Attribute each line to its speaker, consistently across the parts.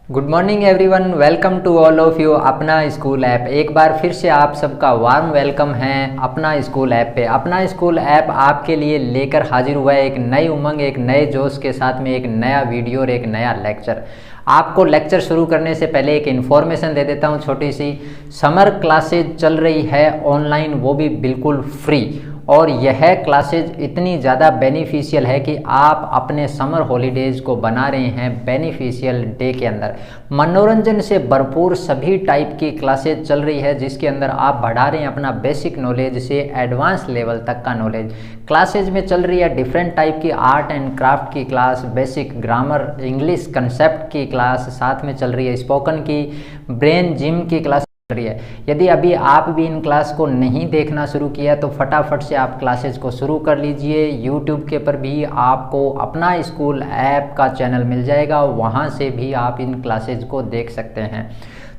Speaker 1: Good morning everyone, welcome to all of you अपना school app. एक बार फिर से आप सबका वार्म वेलकम है अपना स्कूल ऐप पे। अपना स्कूल ऐप आपके लिए लेकर हाजिर हुआ है एक नई उमंग, एक नए जोश के साथ में एक नया वीडियो और एक नया लेक्चर। आपको लेक्चर शुरू करने से पहले एक इन्फॉर्मेशन दे देता हूँ छोटी सी। समर क्लासेज चल रही है ऑनलाइन, वो भी बिल्कुल फ्री। और यह क्लासेज इतनी ज़्यादा बेनिफिशियल है कि आप अपने समर हॉलीडेज़ को बना रहे हैं बेनिफिशियल डे के अंदर। मनोरंजन से भरपूर सभी टाइप की क्लासेज चल रही है, जिसके अंदर आप बढ़ा रहे हैं अपना बेसिक नॉलेज से एडवांस लेवल तक का नॉलेज। क्लासेज में चल रही है डिफरेंट टाइप की आर्ट एंड क्राफ्ट की class, basic grammar English concept की क्लास, साथ में चल रही है स्पोकन की, ब्रेन जिम की क्लास रही है। यदि अभी आप भी इन क्लास को नहीं देखना शुरू किया तो फटाफट से आप क्लासेस को शुरू कर लीजिए। यूट्यूब के पर भी आपको अपना स्कूल ऐप का चैनल मिल जाएगा, वहाँ से भी आप इन क्लासेस को देख सकते हैं।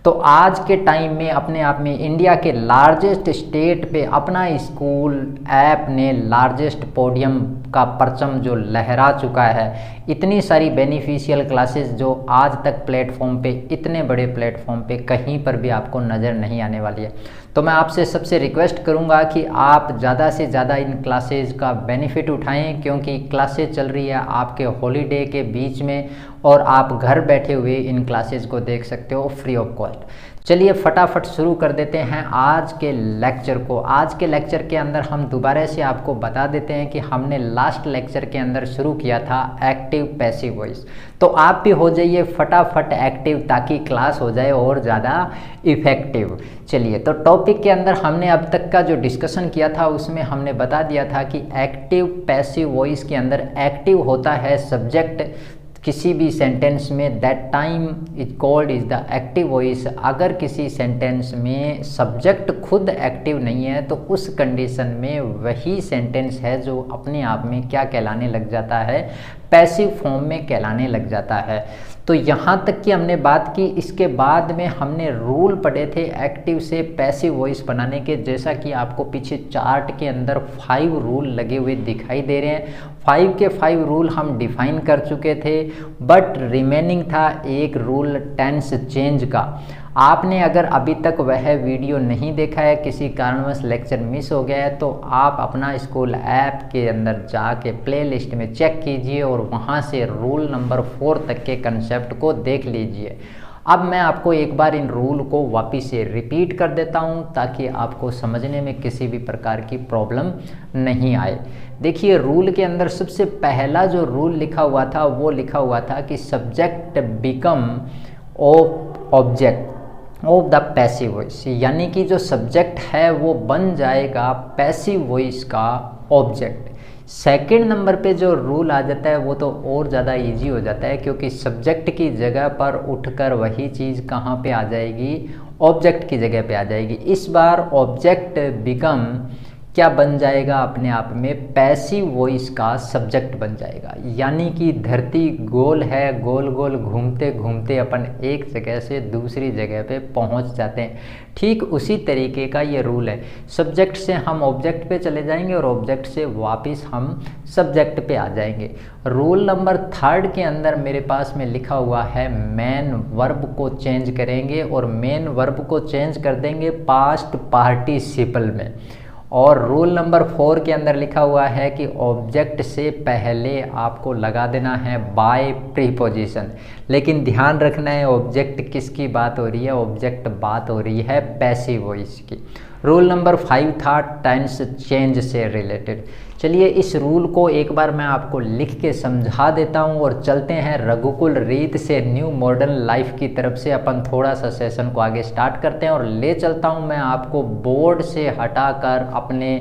Speaker 1: तो आज के टाइम में अपने आप में इंडिया के लार्जेस्ट स्टेट पे अपना स्कूल ऐप ने लार्जेस्ट पोडियम का परचम जो लहरा चुका है। इतनी सारी बेनिफिशियल क्लासेस जो आज तक प्लेटफॉर्म पे, इतने बड़े प्लेटफॉर्म पे कहीं पर भी आपको नज़र नहीं आने वाली है। तो मैं आपसे सबसे रिक्वेस्ट करूंगा कि आप ज़्यादा से ज़्यादा इन क्लासेस का बेनिफिट उठाएं, क्योंकि क्लासेस चल रही है आपके हॉलीडे के बीच में और आप घर बैठे हुए इन क्लासेस को देख सकते हो फ्री ऑफ कॉस्ट। चलिए फटाफट शुरू कर देते हैं आज के लेक्चर को। आज के लेक्चर के अंदर हम दोबारा से आपको बता देते हैं कि हमने लास्ट लेक्चर के अंदर शुरू किया था एक्टिव पैसिव वॉइस। तो आप भी हो जाइए फटाफट एक्टिव, ताकि क्लास हो जाए और ज़्यादा इफ़ेक्टिव। चलिए, तो टॉपिक के अंदर हमने अब तक का जो डिस्कशन किया था उसमें हमने बता दिया था कि एक्टिव पैसिव वॉइस के अंदर एक्टिव होता है सब्जेक्ट किसी भी सेंटेंस में, that time is called is the active voice. अगर किसी सेंटेंस में सब्जेक्ट खुद एक्टिव नहीं है तो उस कंडीशन में वही सेंटेंस है जो अपने आप में क्या कहलाने लग जाता है, पैसिव फॉर्म में कहलाने लग जाता है। तो यहाँ तक की हमने बात की। इसके बाद में हमने रूल पढ़े थे एक्टिव से पैसिव वॉइस बनाने के, जैसा कि आपको पीछे चार्ट के अंदर 5 रूल लगे हुए दिखाई दे रहे हैं। 5 के 5 रूल हम डिफाइन कर चुके थे, बट रिमेनिंग था एक रूल टेंस चेंज का। आपने अगर अभी तक वह वीडियो नहीं देखा है, किसी कारणवश लेक्चर मिस हो गया है, तो आप अपना स्कूल ऐप के अंदर जाके प्लेलिस्ट में चेक कीजिए और वहाँ से रूल नंबर 4 तक के कंसेप्ट को देख लीजिए। अब मैं आपको एक बार इन रूल को वापस से रिपीट कर देता हूँ ताकि आपको समझने में किसी भी प्रकार की प्रॉब्लम नहीं आए। देखिए, रूल के अंदर सबसे पहला जो रूल लिखा हुआ था वो लिखा हुआ था कि subject become object of the passive voice, यानी कि जो सब्जेक्ट है वो बन जाएगा पैसिव वॉइस का ऑब्जेक्ट। सेकंड नंबर पे जो रूल आ जाता है वो तो और ज़्यादा इजी हो जाता है, क्योंकि सब्जेक्ट की जगह पर उठकर वही चीज़ कहाँ पे आ जाएगी, ऑब्जेक्ट की जगह पे आ जाएगी। इस बार ऑब्जेक्ट बिकम क्या बन जाएगा, अपने आप में पैसिव वॉइस का सब्जेक्ट बन जाएगा। यानी कि धरती गोल है, गोल गोल घूमते घूमते अपन एक जगह से दूसरी जगह पे पहुंच जाते हैं। ठीक उसी तरीके का ये रूल है। सब्जेक्ट से हम ऑब्जेक्ट पे चले जाएंगे और ऑब्जेक्ट से वापस हम सब्जेक्ट पे आ जाएंगे। रूल नंबर 3 के अंदर मेरे पास में लिखा हुआ है मेन वर्ब को चेंज करेंगे और मेन वर्ब को चेंज कर देंगे पास्ट पार्टिसिपल में। और रूल नंबर 4 के अंदर लिखा हुआ है कि ऑब्जेक्ट से पहले आपको लगा देना है बाय प्रीपोजिशन। लेकिन ध्यान रखना है ऑब्जेक्ट किसकी बात हो रही है, ऑब्जेक्ट बात हो रही है पैसिव वॉइस की। रूल नंबर 5 था टेंस चेंज से रिलेटेड। चलिए, इस रूल को एक बार मैं आपको लिख के समझा देता हूँ और चलते हैं रघुकुल रीत से न्यू मॉडर्न लाइफ की तरफ से। अपन थोड़ा सा सेशन को आगे स्टार्ट करते हैं और ले चलता हूँ मैं आपको बोर्ड से हटाकर अपने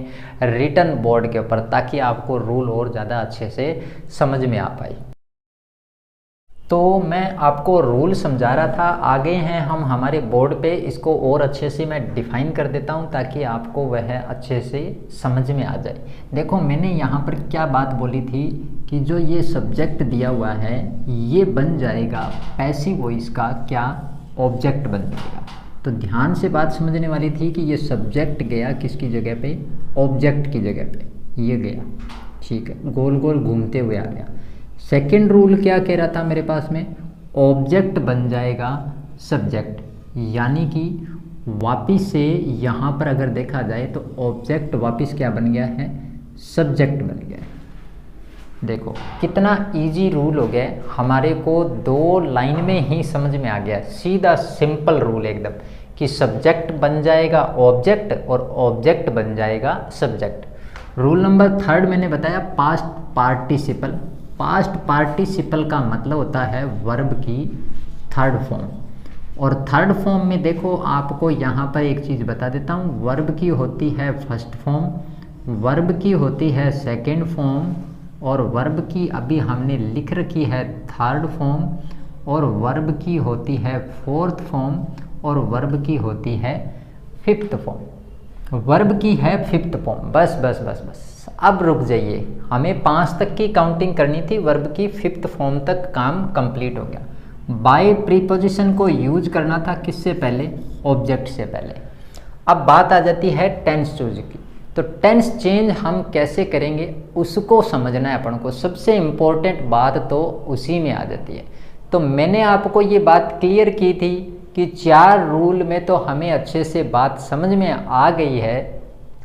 Speaker 1: रिटन बोर्ड के ऊपर, ताकि आपको रूल और ज़्यादा अच्छे से समझ में आ पाए। तो मैं आपको रूल समझा रहा था, आगे हैं हम हमारे बोर्ड पे। इसको और अच्छे से मैं डिफाइन कर देता हूँ ताकि आपको वह अच्छे से समझ में आ जाए। देखो, मैंने यहाँ पर क्या बात बोली थी कि जो ये सब्जेक्ट दिया हुआ है ये बन जाएगा पैसिव वॉइस का क्या, ऑब्जेक्ट बन जाएगा। तो ध्यान से बात समझने वाली थी कि ये सब्जेक्ट गया किसकी जगह पे, ऑब्जेक्ट की जगह पे ये गया। ठीक है, गोल गोल घूमते हुए आ गया। सेकंड रूल क्या कह रहा था मेरे पास में, ऑब्जेक्ट बन जाएगा सब्जेक्ट, यानी कि वापिस से यहाँ पर अगर देखा जाए तो ऑब्जेक्ट वापिस क्या बन गया है, सब्जेक्ट बन गया है। देखो कितना इजी रूल हो गया है, हमारे को 2 लाइन में ही समझ में आ गया, सीधा सिंपल रूल एकदम, कि सब्जेक्ट बन जाएगा ऑब्जेक्ट और ऑब्जेक्ट बन जाएगा सब्जेक्ट। रूल नंबर 3 मैंने बताया पास्ट पार्टिसिपल। पास्ट पार्टिसिपल का मतलब होता है वर्ब की 3rd फॉर्म, और 3rd फॉर्म में देखो आपको यहाँ पर एक चीज़ बता देता हूँ, वर्ब की होती है 1st फॉर्म, वर्ब की होती है 2nd फॉर्म, और वर्ब की अभी हमने लिख रखी है 3rd फॉर्म, और वर्ब की होती है 4th फॉर्म, और वर्ब की होती है 5th फॉर्म। वर्ब की है 5th फॉर्म। बस बस बस बस, अब रुक जाइए, हमें 5 तक की काउंटिंग करनी थी, वर्ब की 5th फॉर्म तक काम कंप्लीट हो गया। बाय प्रीपोजिशन को यूज करना था किससे पहले, ऑब्जेक्ट से पहले। अब बात आ जाती है टेंस चूज की, तो टेंस चेंज हम कैसे करेंगे उसको समझना है अपन को, सबसे इम्पोर्टेंट बात तो उसी में आ जाती है। तो मैंने आपको ये बात क्लियर की थी कि 4 रूल में तो हमें अच्छे से बात समझ में आ गई है।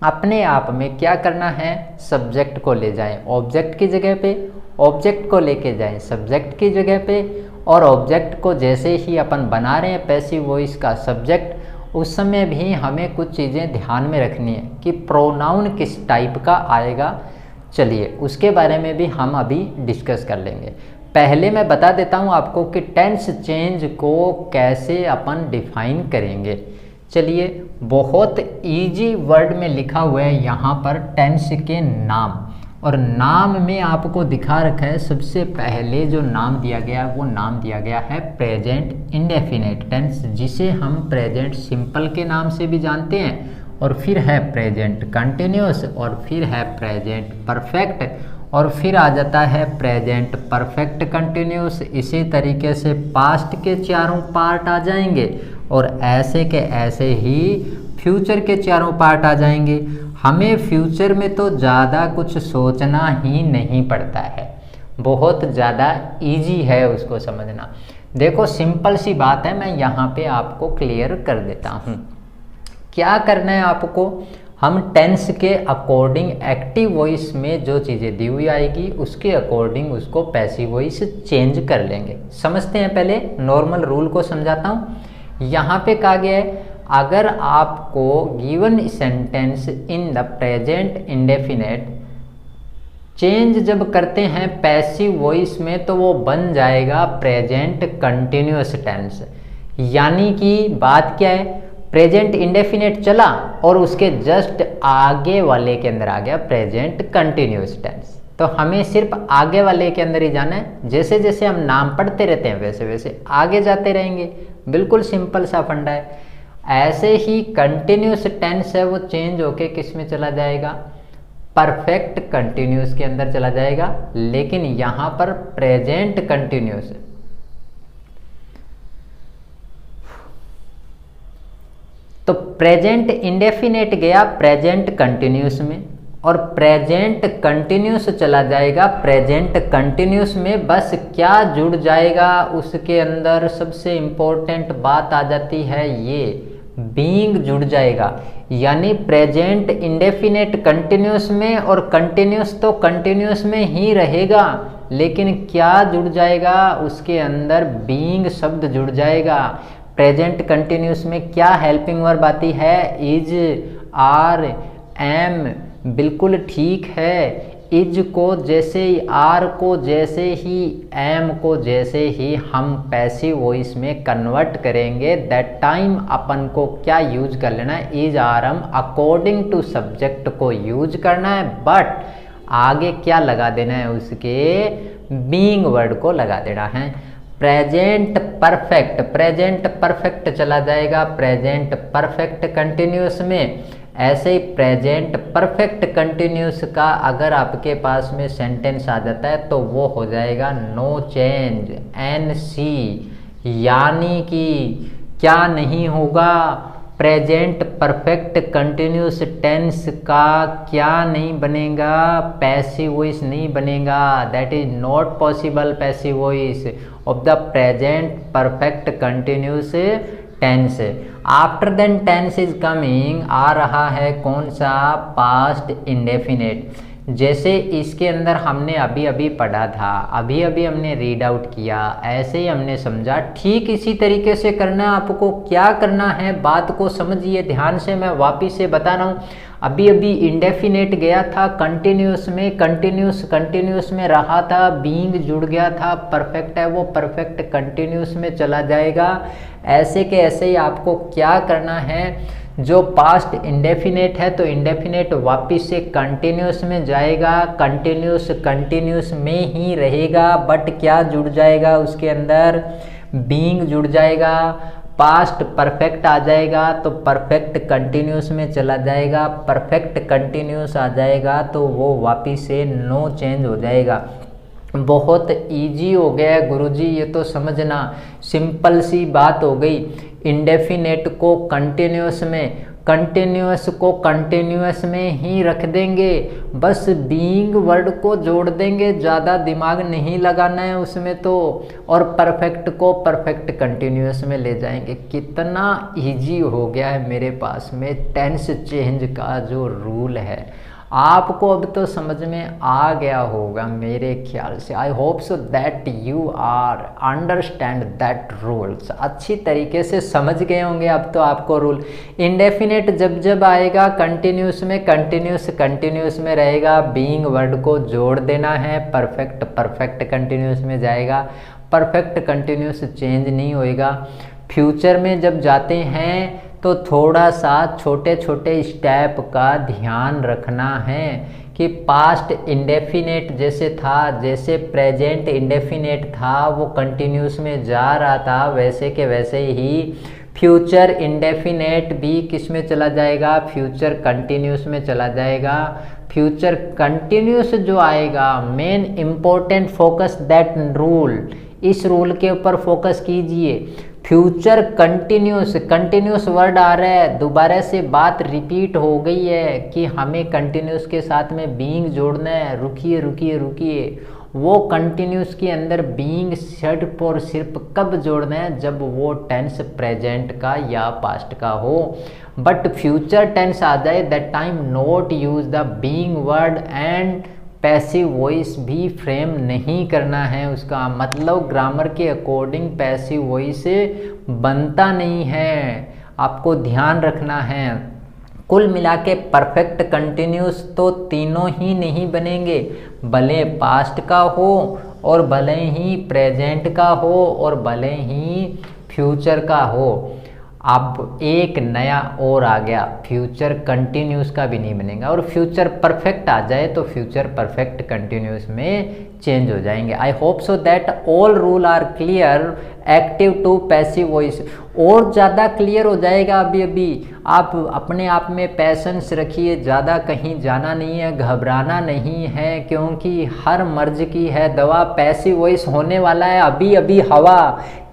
Speaker 1: अपने आप में क्या करना है, सब्जेक्ट को ले जाएं ऑब्जेक्ट की जगह पे, ऑब्जेक्ट को लेके जाएं सब्जेक्ट की जगह पे, और ऑब्जेक्ट को जैसे ही अपन बना रहे हैं पैसिव वॉइस का सब्जेक्ट, उस समय भी हमें कुछ चीज़ें ध्यान में रखनी है कि प्रोनाउन किस टाइप का आएगा। चलिए उसके बारे में भी हम अभी डिस्कस कर लेंगे। पहले मैं बता देता हूँ आपको कि टेंस चेंज को कैसे अपन डिफाइन करेंगे। चलिए, बहुत इजी वर्ड में लिखा हुआ है यहाँ पर टेंस के नाम, और नाम में आपको दिखा रखा है सबसे पहले जो नाम दिया गया है वो नाम दिया गया है प्रेजेंट इंडेफिनेट टेंस, जिसे हम प्रेजेंट सिंपल के नाम से भी जानते हैं, और फिर है प्रेजेंट कंटिन्यूस, और फिर है प्रेजेंट परफेक्ट, और फिर आ जाता है प्रेजेंट परफेक्ट कंटिन्यूस। इसी तरीके से पास्ट के चारों पार्ट आ जाएंगे, और ऐसे के ऐसे ही फ्यूचर के चारों पार्ट आ जाएंगे। हमें फ्यूचर में तो ज़्यादा कुछ सोचना ही नहीं पड़ता है, बहुत ज़्यादा इजी है उसको समझना। देखो सिंपल सी बात है, मैं यहाँ पे आपको क्लियर कर देता हूँ। क्या करना है आपको, हम टेंस के अकॉर्डिंग एक्टिव वॉइस में जो चीज़ें दी हुई आएगी उसके अकॉर्डिंग उसको पैसिव वॉइस चेंज कर लेंगे। समझते हैं, पहले नॉर्मल रूल को समझाता हूँ। यहाँ पे कहा गया है, अगर आपको given sentence in the present indefinite change जब करते हैं पैसिव वॉइस में तो वो बन जाएगा प्रेजेंट कंटिन्यूअस टेंस। यानी कि बात क्या है, प्रेजेंट इंडेफिनेट चला और उसके जस्ट आगे वाले के अंदर आ गया प्रेजेंट कंटिन्यूअस टेंस। तो हमें सिर्फ आगे वाले के अंदर ही जाना है, जैसे जैसे हम नाम पढ़ते रहते हैं वैसे वैसे आगे जाते रहेंगे। बिल्कुल सिंपल सा फंडा है। ऐसे ही कंटिन्यूस टेंस है वो चेंज होके किस में चला जाएगा, परफेक्ट कंटिन्यूस के अंदर चला जाएगा, लेकिन यहाँ पर प्रेजेंट कंटिन्यूस है। तो प्रेजेंट इंडेफिनेट गया प्रेजेंट कंटिन्यूस में, और प्रेजेंट कंटिन्यूस चला जाएगा प्रेजेंट कंटिन्यूस में। बस क्या जुड़ जाएगा उसके अंदर, सबसे इम्पोर्टेंट बात आ जाती है ये, बीइंग जुड़ जाएगा। यानी प्रेजेंट इंडेफिनेट कंटिन्यूस में, और कंटिन्यूस तो कंटिन्यूस में ही रहेगा, लेकिन क्या जुड़ जाएगा उसके अंदर, बीइंग शब्द जुड़ जाएगा। प्रेजेंट कंटिन्यूस में क्या हेल्पिंग वर्ब आती है, इज, आर, एम, बिल्कुल ठीक है। इज को जैसे ही, आर को जैसे ही, एम को जैसे ही हम पैसिव वॉइस में कन्वर्ट करेंगे, दैट टाइम अपन को क्या यूज कर लेना है, is, are, am according to subject को यूज करना है, बट आगे क्या लगा देना है उसके, बीइंग वर्ड को लगा देना है। प्रेजेंट परफेक्ट, प्रेजेंट परफेक्ट चला जाएगा प्रेजेंट परफेक्ट कंटिन्यूस में। ऐसे ही प्रेजेंट परफेक्ट कंटिन्यूस का अगर आपके पास में सेंटेंस आ जाता है तो वो हो जाएगा नो चेंज, NC, यानी कि क्या नहीं होगा, प्रेजेंट परफेक्ट कंटिन्यूस टेंस का क्या नहीं बनेगा, पैसिव वॉइस नहीं बनेगा। That is not possible passive voice of the present perfect continuous tense. After then tense is coming, आ रहा है कौन सा, पास्ट इंडेफिनेट। जैसे इसके अंदर हमने अभी अभी पढ़ा था, अभी अभी हमने रीड आउट किया, ऐसे ही हमने समझा, ठीक इसी तरीके से करना है आपको। क्या करना है, बात को समझिए ध्यान से, मैं वापिस से बता रहा हूँ। अभी अभी इंडेफिनेट गया था कंटिन्यूस में, कंटिन्यूस में रहा था, बीइंग जुड़ गया था, परफेक्ट है वो परफेक्ट कंटिन्यूस में चला जाएगा। ऐसे के ऐसे ही आपको क्या करना है, जो पास्ट इंडेफिनेट है तो इंडेफिनेट वापिस से कंटिन्यूस में जाएगा, कंटिन्यूस में ही रहेगा, बट क्या जुड़ जाएगा उसके अंदर, बीइंग जुड़ जाएगा। पास्ट परफेक्ट आ जाएगा तो परफेक्ट कंटिन्यूस में चला जाएगा, परफेक्ट कंटिन्यूस आ जाएगा तो वो वापिस से नो चेंज हो जाएगा। बहुत इजी हो गया है गुरुजी, ये तो समझना, सिंपल सी बात हो गई। इंडेफिनेट को कंटिन्यूस में, कंटिन्यूस को कंटिन्यूस में ही रख देंगे, बस बीइंग वर्ड को जोड़ देंगे, ज़्यादा दिमाग नहीं लगाना है उसमें तो, और परफेक्ट को परफेक्ट कंटिन्यूस में ले जाएंगे। कितना इजी हो गया है मेरे पास में टेंस चेंज का जो रूल है, आपको अब तो समझ में आ गया होगा मेरे ख्याल से। I hope so that you are understand that rules, अच्छी तरीके से समझ गए होंगे अब तो आपको रूल। इंडेफिनेट जब जब आएगा कंटिन्यूस में, कंटिन्यूस में रहेगा, बीइंग वर्ड को जोड़ देना है, परफेक्ट कंटिन्यूस में जाएगा, परफेक्ट कंटिन्यूस चेंज नहीं होएगा। फ्यूचर में जब जाते हैं तो थोड़ा सा छोटे छोटे स्टेप का ध्यान रखना है कि पास्ट इंडेफिनेट जैसे था, जैसे प्रेजेंट इंडेफिनेट था वो कंटिन्यूस में जा रहा था, वैसे के वैसे ही फ्यूचर इंडेफिनेट भी किस में चला जाएगा, फ्यूचर कंटिन्यूस में चला जाएगा। फ्यूचर कंटिन्यूस जो आएगा, main important focus that rule, इस रूल के ऊपर फोकस कीजिए। फ्यूचर कंटिन्यूस वर्ड आ रहा है, दोबारा से बात रिपीट हो गई है कि हमें कंटिन्यूस के साथ में बीइंग जोड़ना है। रुकिए, वो कंटिन्यूस के अंदर बीइंग सिर्फ और सिर्फ कब जोड़ना है, जब वो टेंस प्रेजेंट का या पास्ट का हो। बट फ्यूचर टेंस आ जाए that time not use the being word and passive voice भी फ्रेम नहीं करना है। उसका मतलब ग्रामर के अकॉर्डिंग पैसिव वॉइस बनता नहीं है, आपको ध्यान रखना है। कुल मिला के परफेक्ट कंटिन्यूस तो तीनों ही नहीं बनेंगे, भले पास्ट का हो और भले ही प्रेजेंट का हो और भले ही फ्यूचर का हो। अब एक नया और आ गया, फ्यूचर कंटिन्यूस का भी नहीं बनेगा, और फ्यूचर परफेक्ट आ जाए तो फ्यूचर परफेक्ट कंटिन्यूस में चेंज हो जाएंगे। I hope so that all rule are clear active to passive voice. और ज़्यादा क्लियर हो जाएगा अभी आप अपने आप में पैसेंस रखिए, ज़्यादा कहीं जाना नहीं है, घबराना नहीं है, क्योंकि हर मर्ज की है दवा। पैसिव वॉइस होने वाला है अभी हवा,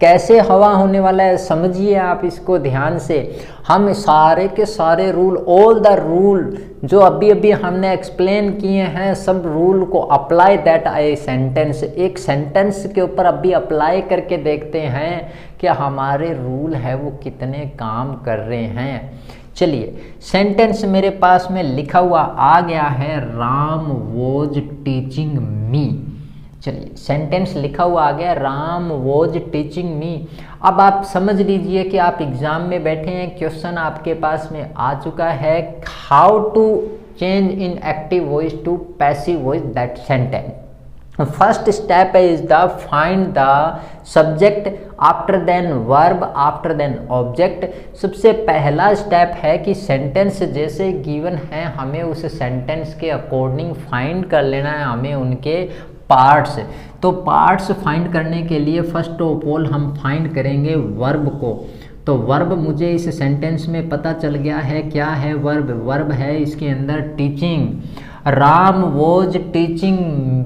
Speaker 1: कैसे हवा होने वाला है समझिए आप इसको ध्यान से। हम सारे के सारे रूल, ऑल द रूल जो अभी हमने एक्सप्लेन किए हैं, सब रूल को अप्लाई दैट आई सेंटेंस, एक सेंटेंस के ऊपर अभी अप्लाई करके देखते हैं कि हमारे रूल है वो कितने काम कर रहे हैं। चलिए, सेंटेंस मेरे पास में लिखा हुआ आ गया है, राम वॉज टीचिंग मी। चलिए, सेंटेंस लिखा हुआ आ गया, राम वॉज टीचिंग मी। अब आप समझ लीजिए कि आप एग्जाम में बैठे हैं, क्वेश्चन आपके पास में आ चुका है, how to change in active voice to passive voice that sentence. First step is the find the subject after then verb after then object. सबसे पहला स्टेप है कि सेंटेंस जैसे गिवन है हमें उस सेंटेंस के अकॉर्डिंग फाइंड कर लेना है, हमें उनके पार्ट्स। तो पार्ट्स फाइंड करने के लिए फर्स्ट ऑफ ऑल हम फाइंड करेंगे वर्ब को। तो वर्ब मुझे इस सेंटेंस में पता चल गया है, क्या है वर्ब, वर्ब है इसके अंदर teaching. Ram was teaching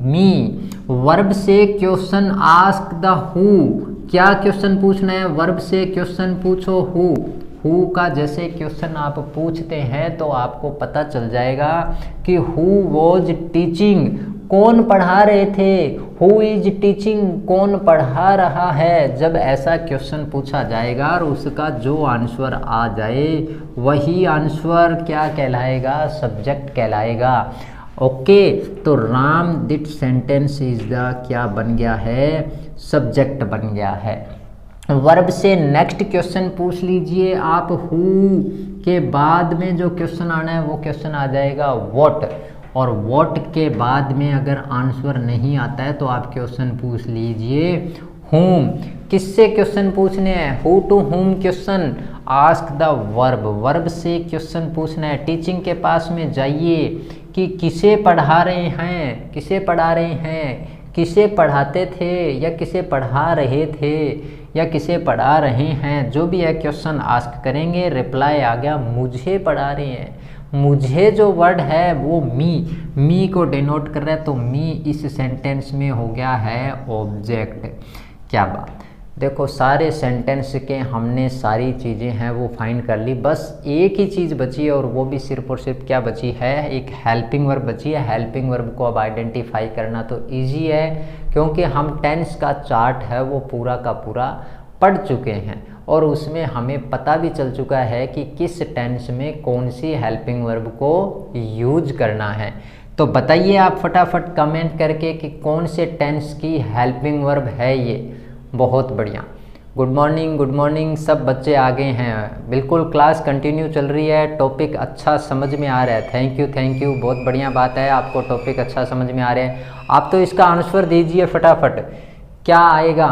Speaker 1: me, verb से क्वेश्चन आस्क द हु, क्या क्वेश्चन पूछना है, वर्ब से क्वेश्चन पूछो हु, हु का जैसे क्वेश्चन आप पूछते हैं तो आपको पता चल जाएगा कि हु वॉज टीचिंग, कौन पढ़ा रहे थे, हु इज टीचिंग, कौन पढ़ा रहा है। जब ऐसा क्वेश्चन पूछा जाएगा और उसका जो आंसर आ जाए वही आंसर क्या कहलाएगा, सब्जेक्ट कहलाएगा। ओके, तो राम दिट सेंटेंस इज द क्या बन गया है, सब्जेक्ट बन गया है। वर्ब से नेक्स्ट क्वेश्चन पूछ लीजिए आप, हु के बाद में जो क्वेश्चन आना है वो क्वेश्चन आ जाएगा व्हाट, और व्हाट के बाद में अगर आंसर नहीं आता है तो आप क्वेश्चन पूछ लीजिए whom। किससे क्वेश्चन पूछने हैं, who to whom question, ask the verb, verb से क्वेश्चन पूछना है। टीचिंग के पास में जाइए कि किसे पढ़ा रहे हैं, किसे पढ़ा रहे हैं, किसे पढ़ाते थे या किसे पढ़ा रहे थे या किसे पढ़ा रहे हैं, जो भी है क्वेश्चन आस्क करेंगे। रिप्लाई आ गया मुझे पढ़ा रहे हैं। मुझे जो वर्ड है वो मी को डिनोट कर रहा है, तो मी इस सेंटेंस में हो गया है ऑब्जेक्ट। क्या बात, देखो सारे सेंटेंस के हमने सारी चीज़ें हैं वो फाइंड कर ली, बस एक ही चीज़ बची है और वो भी सिर्फ और सिर्फ क्या बची है, एक हेल्पिंग वर्ब बची है। हेल्पिंग वर्ब को अब आइडेंटिफाई करना तो इजी है क्योंकि हम टेंस का चार्ट है वो पूरा का पूरा पढ़ चुके हैं और उसमें हमें पता भी चल चुका है कि किस टेंस में कौन सी हेल्पिंग वर्ब को यूज करना है। तो बताइए आप फटाफट कमेंट करके कि कौन से टेंस की हेल्पिंग वर्ब है ये। बहुत बढ़िया, गुड मॉर्निंग, सब बच्चे आ गए हैं, बिल्कुल क्लास कंटिन्यू चल रही है, टॉपिक अच्छा समझ में आ रहा है। थैंक यू, बहुत बढ़िया बात है, आपको टॉपिक अच्छा समझ में आ रहा है। आप तो इसका आंसर दीजिए फटाफट, क्या आएगा।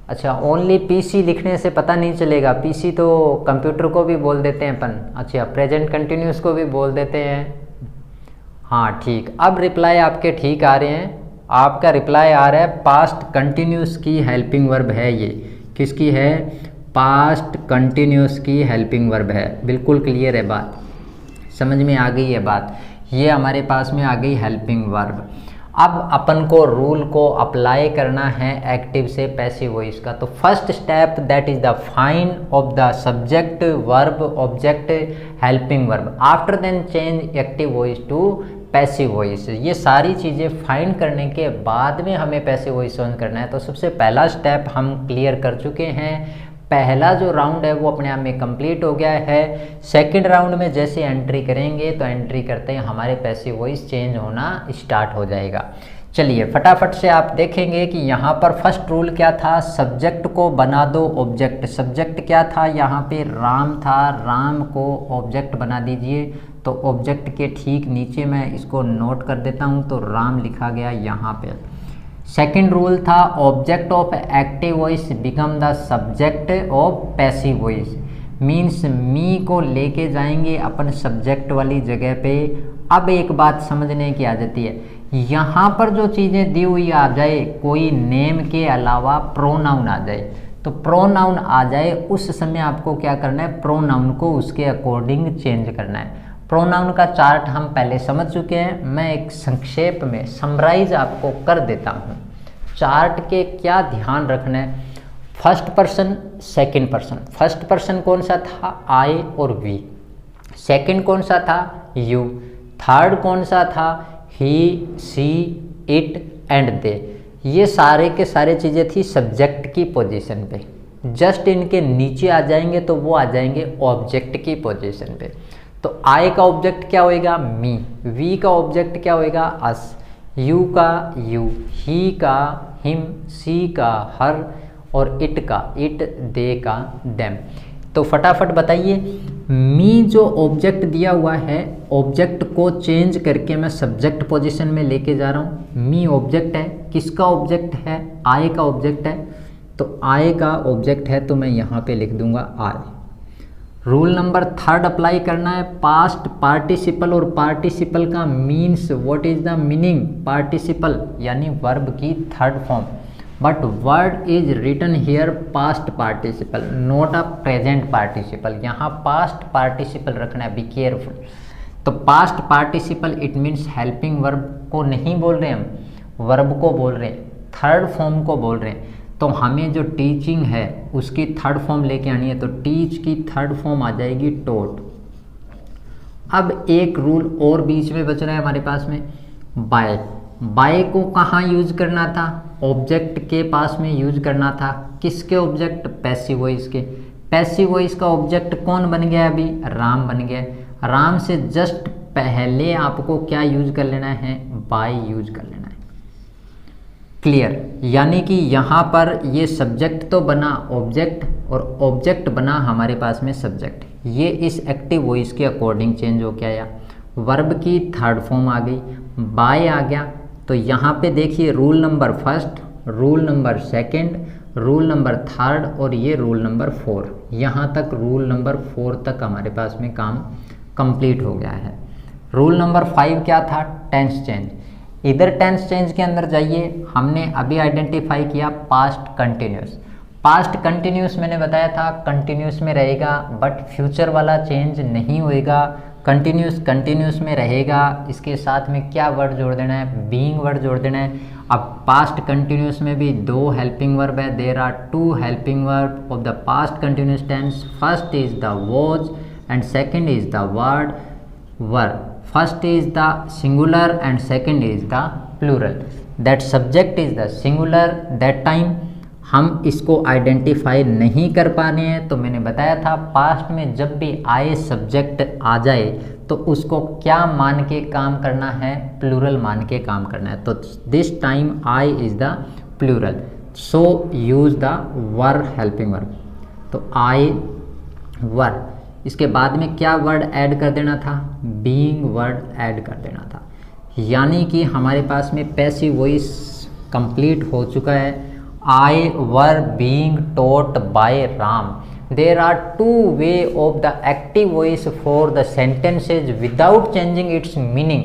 Speaker 1: अच्छा, ओनली पीसी लिखने से पता नहीं चलेगा, पीसी तो कंप्यूटर को भी बोल देते हैं अपन। अच्छा, प्रेजेंट कंटिन्यूस को भी बोल देते हैं। हाँ ठीक, अब रिप्लाई आपके ठीक आ रहे हैं। आपका रिप्लाई आ रहा है पास्ट कंटिन्यूस की हेल्पिंग वर्ब है ये। किसकी है, पास्ट कंटिन्यूस की हेल्पिंग वर्ब है। बिल्कुल क्लियर है बात, समझ में आ गई है बात। ये हमारे पास में आ गई हेल्पिंग वर्ब। अब अपन को रूल को अप्लाई करना है एक्टिव से पैसिव वॉइस का। तो first step that is the find of the subject, verb, object, helping verb. After then change active voice to passive voice. ये सारी चीज़ें फाइंड करने के बाद में हमें पैसिव वॉइस ऑन करना है। तो सबसे पहला स्टेप हम क्लियर कर चुके हैं। पहला जो राउंड है वो अपने आप में कंप्लीट हो गया है। सेकंड राउंड में जैसे एंट्री करेंगे तो एंट्री करते ही हमारे पैसिव वॉइस चेंज होना स्टार्ट हो जाएगा। चलिए फटाफट से आप देखेंगे कि यहाँ पर फर्स्ट रूल क्या था, सब्जेक्ट को बना दो ऑब्जेक्ट। सब्जेक्ट क्या था, यहाँ पे राम था, राम को ऑब्जेक्ट बना दीजिए। तो ऑब्जेक्ट के ठीक नीचे मैं इसको नोट कर देता हूँ, तो राम लिखा गया यहाँ पे। सेकंड रूल था object of active voice become the subject of passive voice. Means me को लेके जाएंगे अपन सब्जेक्ट वाली जगह पे। अब एक बात समझने की आ जाती है, यहाँ पर जो चीज़ें दी हुई आ जाए, कोई नेम के अलावा प्रोनाउन आ जाए, तो प्रोनाउन आ जाए उस समय आपको क्या करना है, प्रोनाउन को उसके अकॉर्डिंग चेंज करना है। प्रोनाउन का चार्ट हम पहले समझ चुके हैं, मैं एक संक्षेप में समराइज आपको कर देता हूँ। चार्ट के क्या ध्यान रखना है, first person, second person. First person कौन सा था, आई और वी। सेकंड कौन सा था, यू। थर्ड कौन सा था, ही, सी, इट एंड दे। ये सारे के सारे चीज़ें थी सब्जेक्ट की पोजीशन पे। जस्ट इनके नीचे आ जाएंगे तो वो आ जाएंगे ऑब्जेक्ट की पोजीशन पे। तो आई का ऑब्जेक्ट क्या होएगा, मी। वी का ऑब्जेक्ट क्या होएगा, अस। यू का यू, ही का हिम, सी का हर और इट का इट, दे का देम। तो फटाफट बताइए, मी जो ऑब्जेक्ट दिया हुआ है, ऑब्जेक्ट को चेंज करके मैं सब्जेक्ट पोजीशन में लेके जा रहा हूँ। मी ऑब्जेक्ट है, किसका ऑब्जेक्ट है, आई का ऑब्जेक्ट है। तो आई का ऑब्जेक्ट है तो मैं यहाँ पे लिख दूंगा आई। रूल नंबर थर्ड अप्लाई करना है, पास्ट पार्टिसिपल और पार्टिसिपल का means, what is the meaning, participle यानी वर्ब की third form. But word is written here past participle, not a present participle. यहाँ पास्ट पार्टिसिपल रखना है, बी केयरफुल। तो past participle it means helping verb को नहीं बोल रहे हम, वर्ब को बोल रहे हैं, थर्ड फॉर्म को बोल रहे हैं। तो हमें जो टीचिंग है उसकी थर्ड फॉर्म लेके आनी है, तो टीच की थर्ड फॉर्म आ जाएगी टोट। अब एक रूल और बीच में बच रहा है हमारे पास में, बाय। बाय को कहाँ यूज करना था? ऑब्जेक्ट के पास में यूज करना था। किसके ऑब्जेक्ट? पैसिव वॉइस के। पैसिव वॉइस का ऑब्जेक्ट कौन बन गया? अभी राम बन गया। राम से जस्ट पहले आपको क्या यूज कर लेना है? बाय यूज कर लेना है। क्लियर? यानी कि यहाँ पर ये सब्जेक्ट तो बना ऑब्जेक्ट, और ऑब्जेक्ट बना हमारे पास में सब्जेक्ट। ये इस एक्टिव वॉइस के अकॉर्डिंग चेंज हो के आया। वर्ब की थर्ड फॉर्म आ गई, बाय आ गया। तो यहाँ पे देखिए rule number first, rule number second, rule number third और ये रूल नंबर 4। यहाँ तक रूल नंबर 4 तक हमारे पास में काम कंप्लीट हो गया है। रूल नंबर 5 क्या था? Tense change. इधर टेंस चेंज के अंदर जाइए, हमने अभी आइडेंटिफाई किया पास्ट कंटिन्यूस। पास्ट कंटिन्यूस मैंने बताया था कंटिन्यूस में रहेगा, बट फ्यूचर वाला चेंज नहीं होएगा। कंटिन्यूस कंटिन्यूस में रहेगा। इसके साथ में क्या वर्ड जोड़ देना है? बीइंग वर्ड जोड़ देना है। अब पास्ट कंटिन्यूस में भी 2 हेल्पिंग वर्ब है। There are 2 helping verb of the past continuous tense. First is the was and second is the word were. First is the singular and second is the plural. That subject is the singular. That time हम इसको identify नहीं कर पा रहे हैं, तो मैंने बताया था पास्ट में जब भी आए सब्जेक्ट आ जाए तो उसको क्या मान के काम करना है? प्लूरल मान के काम करना है। तो this time I is the plural, so use the were helping verb. तो आई वर, इसके बाद में क्या वर्ड ऐड कर देना था? बीइंग वर्ड ऐड कर देना था। यानी कि हमारे पास में पैसिव वॉइस कंप्लीट हो चुका है। I were being taught by Ram. There are 2 ways of the active voice for the sentences without changing its meaning.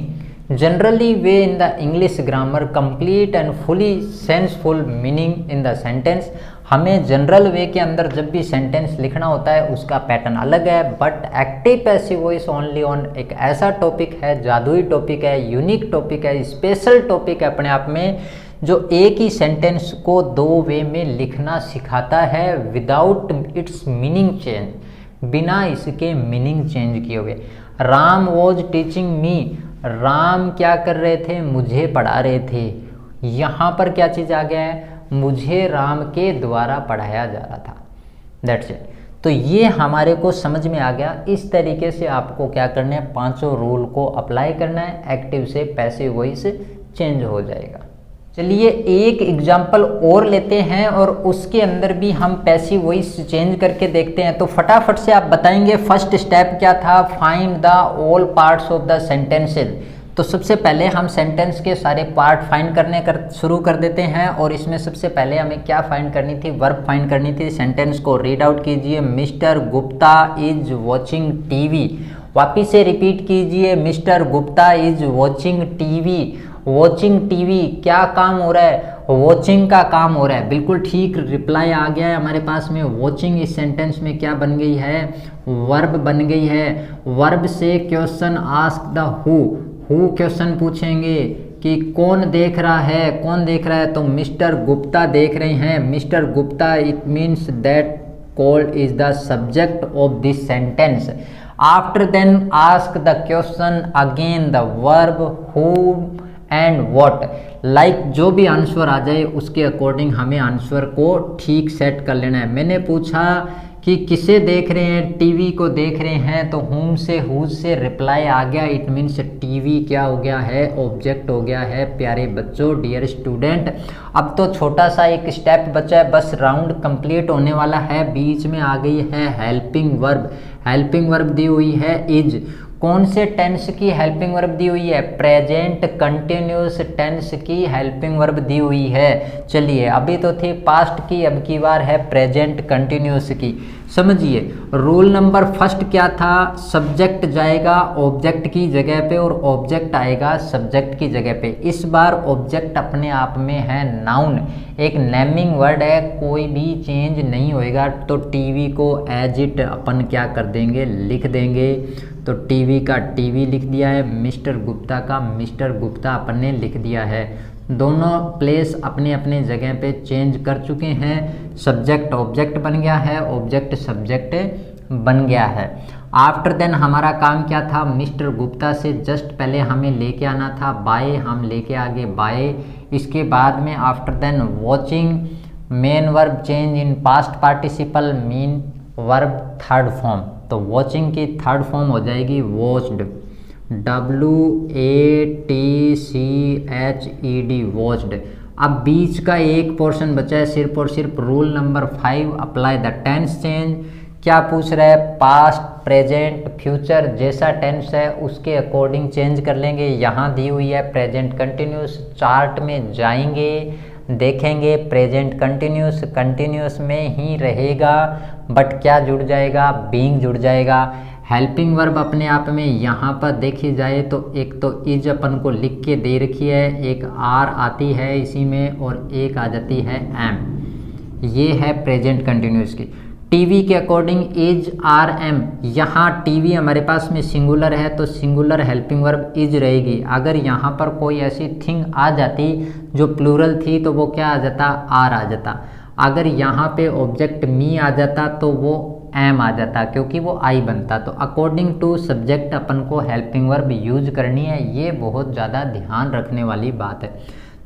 Speaker 1: Generally way in the English grammar complete and fully senseful meaning in the sentence. हमें general वे के अंदर जब भी sentence लिखना होता है उसका pattern अलग है, but active passive voice only on एक ऐसा टॉपिक है, जादुई टॉपिक है, यूनिक टॉपिक है, स्पेशल टॉपिक है अपने आप में, जो एक ही सेंटेंस को 2 वे में लिखना सिखाता है विदाउट इट्स मीनिंग चेंज, बिना इसके मीनिंग चेंज किए हुए। Ram was teaching me, Ram क्या कर रहे थे? मुझे पढ़ा रहे थे। यहाँ पर क्या चीज़ आ गया है? मुझे राम के द्वारा पढ़ाया जा रहा था। That's it. तो ये हमारे को समझ में आ गया। इस तरीके से आपको क्या करना है? 5 रूल को अप्लाई करना है, एक्टिव से पैसिव वॉइस चेंज हो जाएगा। चलिए एक एग्जाम्पल और लेते हैं और उसके अंदर भी हम पैसिव वॉइस चेंज करके देखते हैं। तो फटाफट से आप बताएंगे फर्स्ट स्टेप क्या था? Find the all parts of the sentences. तो सबसे पहले हम सेंटेंस के सारे पार्ट फाइंड करने शुरू कर देते हैं, और इसमें सबसे पहले हमें क्या फाइंड करनी थी? वर्ब फाइंड करनी थी। सेंटेंस को रीड आउट कीजिए। Mister Gupta is watching TV. वापिस से रिपीट कीजिए, mister Gupta is watching TV. Watching TV, क्या काम हो रहा है? वॉचिंग का काम हो रहा है। बिल्कुल ठीक रिप्लाई आ गया है हमारे पास में। वॉचिंग इस सेंटेंस में क्या बन गई है? वर्ब बन गई है। वर्ब से question ask the who question पूछेंगे कि कौन देख रहा है? कौन देख रहा है? तो मिस्टर गुप्ता देख रहे हैं। Mister Gupta, it means that called is the subject of this sentence. After then ask the question again the verb who and what. Like जो भी आंसर आ जाए उसके अकॉर्डिंग हमें आंसर को ठीक सेट कर लेना है। मैंने पूछा कि किसे देख रहे हैं? टीवी को देख रहे हैं। तो हुम से हुज से रिप्लाई आ गया। इट मीन्स टीवी क्या हो गया है? ऑब्जेक्ट हो गया है। प्यारे बच्चों, डियर स्टूडेंट, अब तो छोटा सा एक स्टेप बचा है, बस राउंड कंप्लीट होने वाला है। बीच में आ गई है हेल्पिंग वर्ब। हेल्पिंग वर्ब दी हुई है इज। कौन से टेंस की हेल्पिंग वर्ब दी हुई है? प्रेजेंट कंटिन्यूस टेंस की हेल्पिंग वर्ब दी हुई है। चलिए, अभी तो थी पास्ट की, अब की बार है प्रेजेंट कंटिन्यूस की। समझिए, रूल नंबर फर्स्ट क्या था? सब्जेक्ट जाएगा ऑब्जेक्ट की जगह पे और ऑब्जेक्ट आएगा सब्जेक्ट की जगह पे। इस बार ऑब्जेक्ट अपने आप में है नाउन, एक नेमिंग वर्ड है, कोई भी चेंज नहीं होएगा। तो टीवी को एज इट अपन क्या कर देंगे? लिख देंगे। तो टीवी का टीवी लिख दिया है, मिस्टर गुप्ता का मिस्टर गुप्ता अपन ने लिख दिया है। दोनों प्लेस अपने अपने जगह पे चेंज कर चुके हैं। सब्जेक्ट ऑब्जेक्ट बन गया है, ऑब्जेक्ट सब्जेक्ट बन गया है। आफ्टर देन हमारा काम क्या था, मिस्टर गुप्ता से जस्ट पहले हमें लेके आना था बाय, हम लेके आगे बाय। इसके बाद में after then watching, main verb change in past participle, mean verb third form, तो वॉचिंग की थर्ड फॉर्म हो जाएगी वॉच्ड, WATCHED, वॉच्ड। अब बीच का एक पोर्शन बचा है सिर्फ और सिर्फ rule number 5, apply the tense change. क्या पूछ रहा है, पास्ट, प्रेजेंट, फ्यूचर, जैसा टेंस है उसके अकॉर्डिंग चेंज कर लेंगे। यहाँ दी हुई है प्रेजेंट कंटिन्यूस, चार्ट में जाएंगे देखेंगे प्रेजेंट कंटिन्यूस, कंटिन्यूस में ही रहेगा बट क्या जुड़ जाएगा, बीइंग जुड़ जाएगा। हेल्पिंग वर्ब अपने आप में यहाँ पर देखी जाए तो एक तो इज अपन को लिख के दे रखी है, एक आर आती है इसी में और एक आ जाती है एम, ये है प्रेजेंट कंटिन्यूस की। टीवी के अकॉर्डिंग इज आर एम, यहाँ टीवी हमारे पास में सिंगुलर है तो सिंगुलर हेल्पिंग वर्ब इज रहेगी। अगर यहाँ पर कोई ऐसी थिंग आ जाती जो प्लूरल थी तो वो क्या आ जाता, आर आ जाता। अगर यहाँ पे ऑब्जेक्ट मी आ जाता तो वो एम आ जाता क्योंकि वो आई बनता। तो अकॉर्डिंग टू सब्जेक्ट अपन को हेल्पिंग वर्ब यूज करनी है, ये बहुत ज़्यादा ध्यान रखने वाली बात है।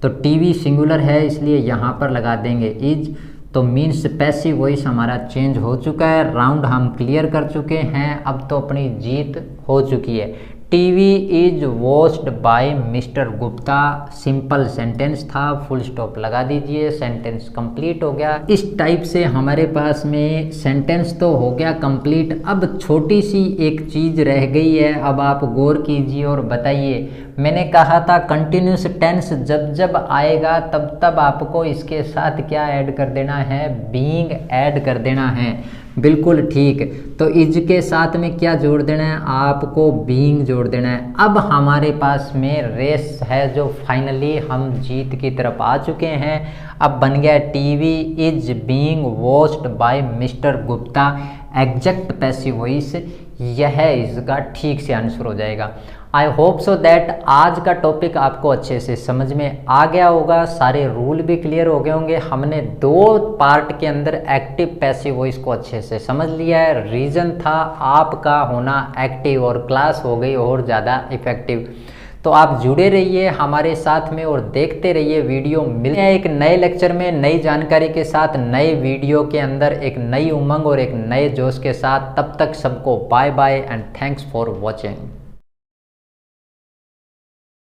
Speaker 1: तो टीवी सिंगुलर है इसलिए यहाँ पर लगा देंगे इज, तो मीन्स पैसिव वॉइस हमारा चेंज हो चुका है। राउंड हम क्लियर कर चुके हैं, अब तो अपनी जीत हो चुकी है। TV is watched bye mister Gupta, simple sentence था, फुल स्टॉप लगा दीजिए, सेंटेंस कंप्लीट हो गया। इस टाइप से हमारे पास में सेंटेंस तो हो गया कंप्लीट। अब छोटी सी एक चीज़ रह गई है, अब आप गौर कीजिए और बताइए। मैंने कहा था कंटिन्यूस टेंस जब जब आएगा तब तब आपको इसके साथ क्या ऐड कर देना है, बीइंग ऐड कर देना है। बिल्कुल ठीक, तो इज के साथ में क्या जोड़ देना है, आपको बीइंग जोड़ देना है। अब हमारे पास में रेस है जो फाइनली हम जीत की तरफ आ चुके हैं। अब बन गया TV is being watched bye mister Gupta, exact passive voice, यह इसका ठीक से आंसर हो जाएगा। आई होप सो दैट आज का टॉपिक आपको अच्छे से समझ में आ गया होगा, सारे रूल भी क्लियर हो गए होंगे। हमने 2 पार्ट के अंदर एक्टिव पैसिव वॉइस को अच्छे से समझ लिया है। रीज़न था आपका होना एक्टिव और क्लास हो गई और ज़्यादा इफेक्टिव। तो आप जुड़े रहिए हमारे साथ में और देखते रहिए वीडियो। मिलते हैं एक नए लेक्चर में नई जानकारी के साथ, नए वीडियो के अंदर एक नई उमंग और एक नए जोश के साथ। तब तक सबको bye bye and thanks for watching.